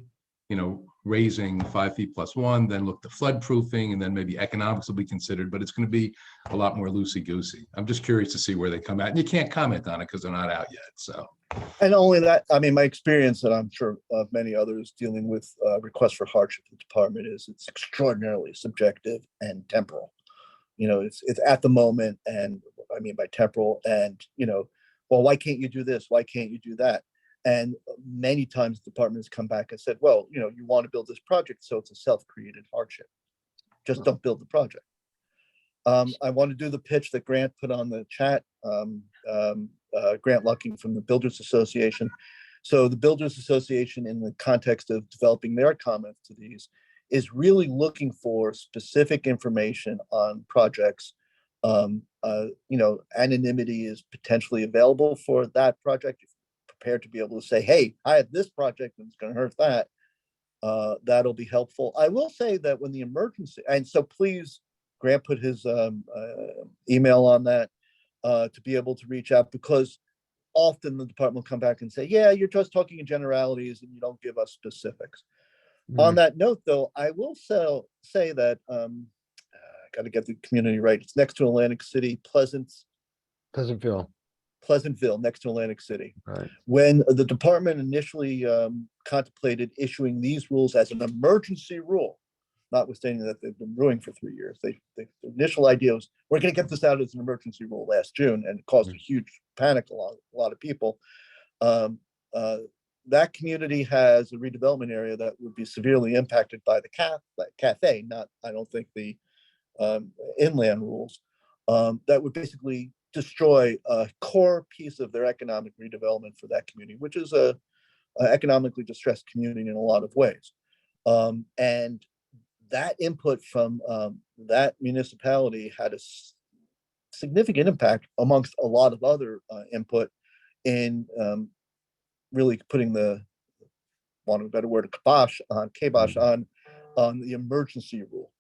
raising 5 feet plus 1, then look to flood proofing, and then maybe economics will be considered, but it's going to be a lot more loosey-goosey. I'm just curious to see where they come out, and you can't comment on it because they're not out yet. So, and only that, my experience, and I'm sure of many others dealing with requests for hardship in the department, is it's extraordinarily subjective and temporal. It's at the moment, and I mean by temporal, and well, why can't you do this? Why can't you do that? And many times departments come back and said, well, you want to build this project, so it's a self-created hardship. Just don't build the project. I want to do the pitch that Grant put on the chat, Grant Lucking from the Builders Association. So the Builders Association, in the context of developing their comments to these, is really looking for specific information on projects. Anonymity is potentially available for that project. Prepared to be able to say, hey, I have this project and it's going to hurt that. That'll be helpful. I will say that when the emergency, and so please, Grant put his email on that to be able to reach out, because often the department will come back and say, yeah, you're just talking in generalities and you don't give us specifics. On that note, though, I will say that I got to get the community right. It's next to Atlantic City, Pleasantville, next to Atlantic City. Right. When the department initially contemplated issuing these rules as an emergency rule, notwithstanding that they've been brewing for 3 years, the initial idea was, we're going to get this out as an emergency rule last June, and it caused a huge panic along a lot of people. That community has a redevelopment area that would be severely impacted by the CAFE, I don't think the inland rules, that would basically destroy a core piece of their economic redevelopment for that community, which is a economically distressed community in a lot of ways. And that input from that municipality had a significant impact amongst a lot of other input in really putting the, want of a better word, kibosh on on the emergency rule.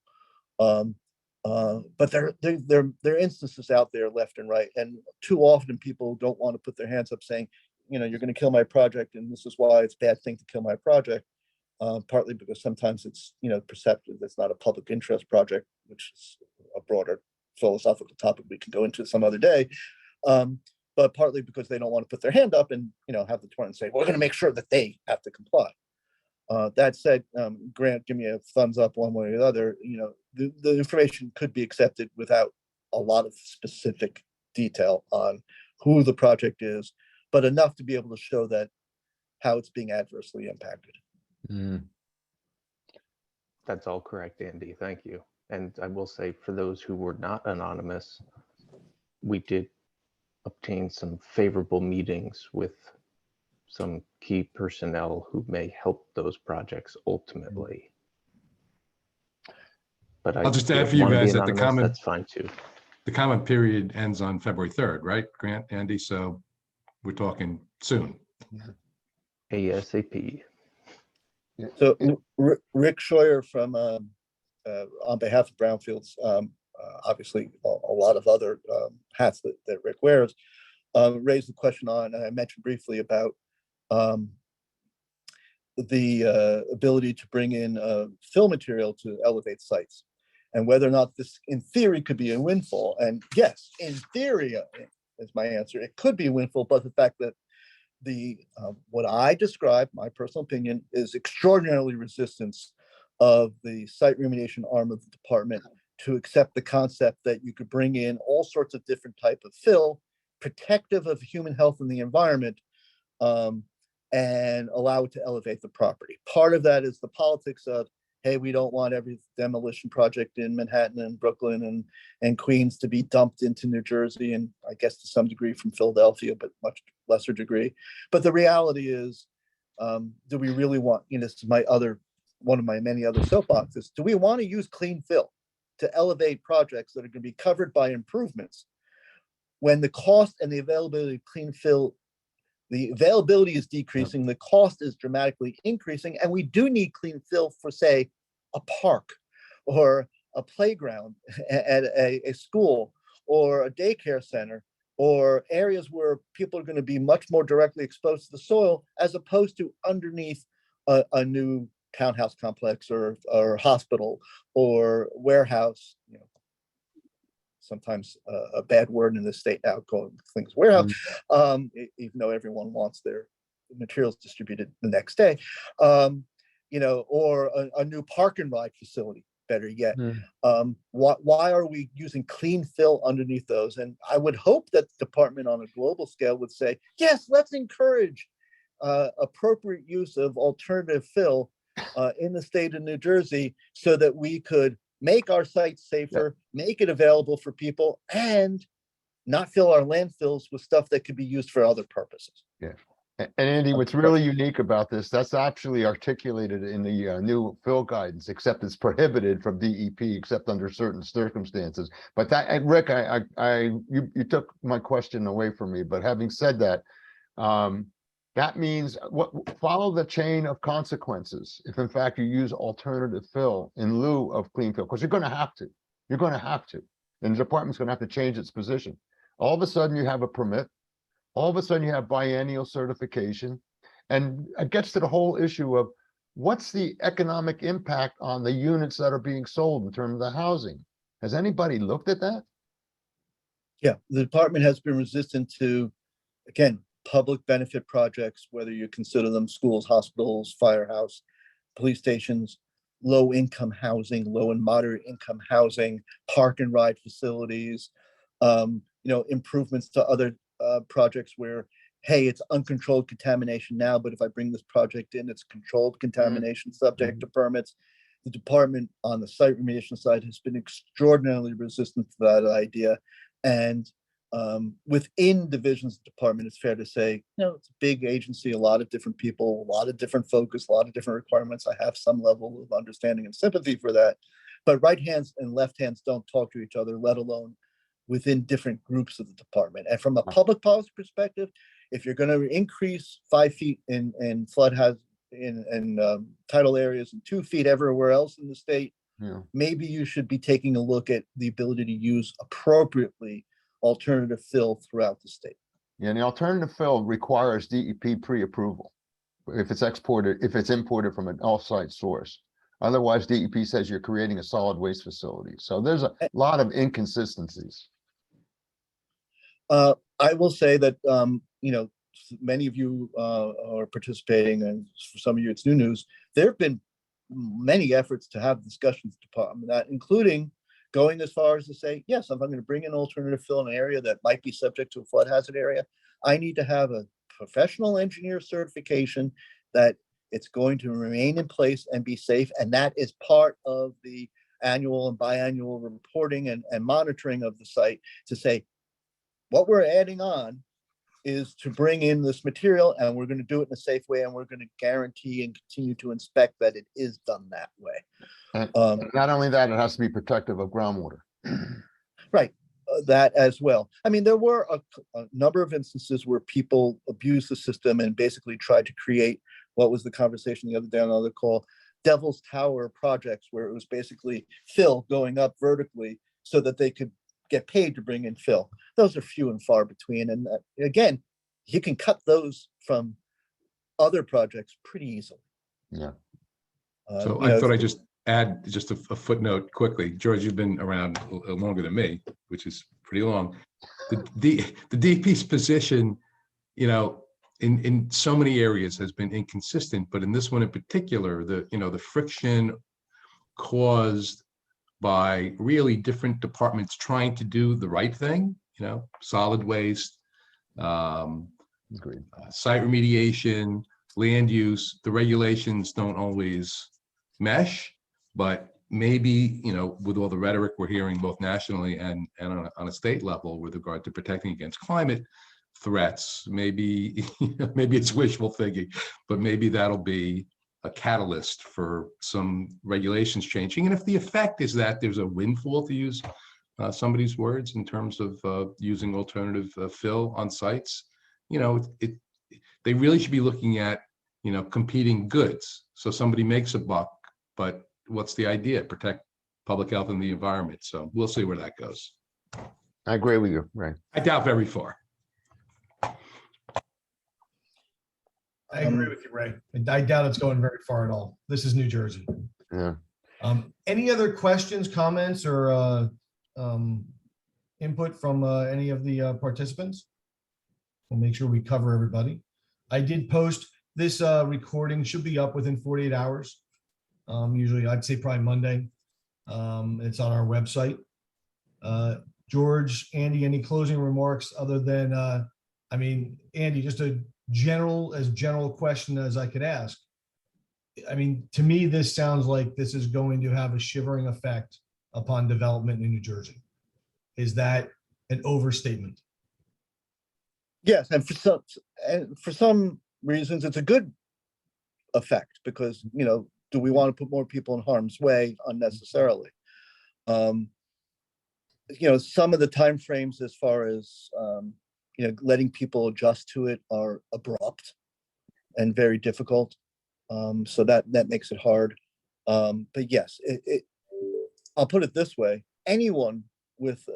But there are instances out there left and right, and too often people don't want to put their hands up saying, you know, you're going to kill my project, and this is why it's a bad thing to kill my project. Partly because sometimes it's, you know, perceptive. It's not a public interest project, which is a broader philosophical topic we can go into some other day. But partly because they don't want to put their hand up and, you know, have the department say, we're going to make sure that they have to comply. That said, Grant, give me a thumbs up one way or the other. You know, the information could be accepted without a lot of specific detail on who the project is, but enough to be able to show that how it's being adversely impacted. That's all correct, Andy. Thank you. And I will say, for those who were not anonymous, we did obtain some favorable meetings with some key personnel who may help those projects ultimately. But I'll just add if for you wanna be guys that the anonymous, comment, that's fine too. the comment period ends on February 3rd, right, Grant, Andy? So we're talking soon. ASAP. So Rick Scheuer from on behalf of Brownfields, obviously a lot of other hats that Rick wears, raised the question on, and I mentioned briefly about the ability to bring in fill material to elevate sites, and whether or not this in theory could be a windfall. And yes, in theory is my answer. It could be a windfall, but the fact that the what I describe, my personal opinion, is extraordinarily resistance of the site remediation arm of the department to accept the concept that you could bring in all sorts of different type of fill, protective of human health and the environment, and allow it to elevate the property. Part of that is the politics of, hey, we don't want every demolition project in Manhattan and Brooklyn and Queens to be dumped into New Jersey, and I guess to some degree from Philadelphia, but much lesser degree. But the reality is, do we really want, you know, this is one of my many other soapboxes, do we want to use clean fill to elevate projects that are going to be covered by improvements when the cost and the availability of clean fill, the availability is decreasing, the cost is dramatically increasing, and we do need clean fill for, say, a park or a playground at a school or a daycare center, or areas where people are going to be much more directly exposed to the soil, as opposed to underneath a new townhouse complex or hospital or warehouse. You know, sometimes a bad word in this state now, calling things warehouse, even though everyone wants their materials distributed the next day, you know, or a new park and ride facility, better yet. Why are we using clean fill underneath those? And I would hope that the department on a global scale would say, yes, let's encourage appropriate use of alternative fill in the state of New Jersey, so that we could make our sites safer, make it available for people, and not fill our landfills with stuff that could be used for other purposes. Yeah. And Andy, what's really unique about this, that's actually articulated in the new fill guidance, except it's prohibited from DEP, except under certain circumstances. But that, and Rick, you took my question away from me, but having said that, that means follow the chain of consequences if in fact you use alternative fill in lieu of clean fill, because you're going to have to. You're going to have to. And the department's going to have to change its position. All of a sudden you have a permit. All of a sudden you have biennial certification. And it gets to the whole issue of what's the economic impact on the units that are being sold in terms of the housing. Has anybody looked at that? Yeah, the department has been resistant to, again, public benefit projects, whether you consider them schools, hospitals, firehouse, police stations, low income housing, low and moderate income housing, park and ride facilities, you know, improvements to other projects where, hey, it's uncontrolled contamination now, but if I bring this project in, it's controlled contamination subject to permits. The department on the site remediation side has been extraordinarily resistant to that idea. And within divisions of the department, it's fair to say, you know, it's a big agency, a lot of different people, a lot of different focus, a lot of different requirements. I have some level of understanding and sympathy for that, but right hands and left hands don't talk to each other, let alone within different groups of the department. And from a public policy perspective, if you're going to increase 5 feet in flood hazard in tidal areas and 2 feet everywhere else in the state, Yeah. maybe you should be taking a look at the ability to use appropriately alternative fill throughout the state. Yeah, and the alternative fill requires DEP pre-approval if it's imported from an off-site source. Otherwise, DEP says you're creating a solid waste facility. So there's a lot of inconsistencies. I will say that, many of you are participating, and for some of you, it's new news. There have been many efforts to have discussions department that, including going as far as to say, yes, if I'm going to bring in alternative fill in an area that might be subject to a flood hazard area, I need to have a professional engineer certification that it's going to remain in place and be safe. And that is part of the annual and biannual reporting and monitoring of the site to say, what we're adding on is to bring in this material, and we're going to do it in a safe way, and we're going to guarantee and continue to inspect that it is done that way. And not only that, it has to be protective of groundwater. Right, that as well. I mean, there were a number of instances where people abused the system and basically tried to create what was the conversation the other day on another call, Devil's Tower projects, where it was basically fill going up vertically so that they could get paid to bring in fill. Those are few and far between. And again, you can cut those from other projects pretty easily. Yeah. So I thought I'd just add just a footnote quickly. George, you've been around longer than me, which is pretty long. The DP's position, in so many areas has been inconsistent, but in this one in particular, the friction caused by really different departments trying to do the right thing, solid waste, site remediation, land use, the regulations don't always mesh, but maybe, with all the rhetoric we're hearing both nationally and on a state level with regard to protecting against climate threats, maybe, maybe it's wishful thinking, but maybe that'll be a catalyst for some regulations changing. And if the effect is that there's a windfall, to use somebody's words, in terms of using alternative fill on sites, they really should be looking at, competing goods. So somebody makes a buck, but what's the idea? Protect public health and the environment. So we'll see where that goes. I agree with you, Ray. I doubt very far. I agree with you, Ray. I doubt it's going very far at all. This is New Jersey. Yeah. Any other questions, comments, or input from any of the participants? We'll make sure we cover everybody. I did post this recording, should be up within 48 hours. Usually I'd say probably Monday. It's on our website. George, Andy, any closing remarks other than, Andy, just a general question as I could ask. To me, this sounds like this is going to have a shivering effect upon development in New Jersey. Is that an overstatement? Yes, and for some reasons, it's a good effect because, do we want to put more people in harm's way unnecessarily? Some of the timeframes as far as, letting people adjust to it are abrupt and very difficult. So that makes it hard. But yes, I'll put it this way. Anyone with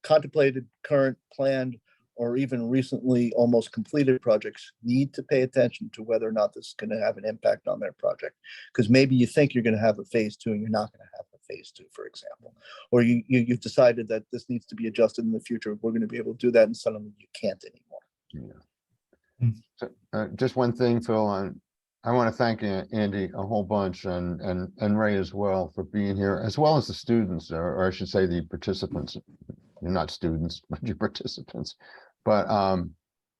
contemplated, current, planned, or even recently almost completed projects need to pay attention to whether or not this is going to have an impact on their project. Because maybe you think you're going to have a phase 2 and you're not going to have a phase 2, for example. Or you've decided that this needs to be adjusted in the future. We're going to be able to do that, and suddenly you can't anymore. Yeah. So, just one thing, Phil, I want to thank Andy a whole bunch and Ray as well for being here, as well as the students, or I should say the participants. You're not students, but you're participants. But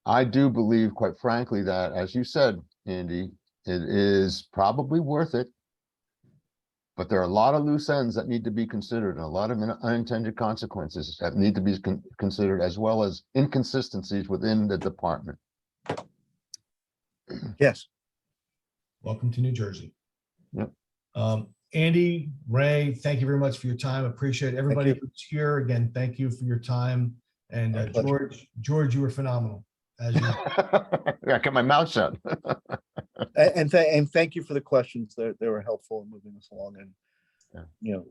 I do believe, quite frankly, that, as you said, Andy, it is probably worth it. But there are a lot of loose ends that need to be considered, and a lot of unintended consequences that need to be considered, as well as inconsistencies within the department. Yes. Welcome to New Jersey. Yep. Andy, Ray, thank you very much for your time. Appreciate everybody who's here. Again, thank you for your time. And George, you were phenomenal. As you I kept my mouth shut. And thank you for the questions. They were helpful in moving us along and, Yeah. you know,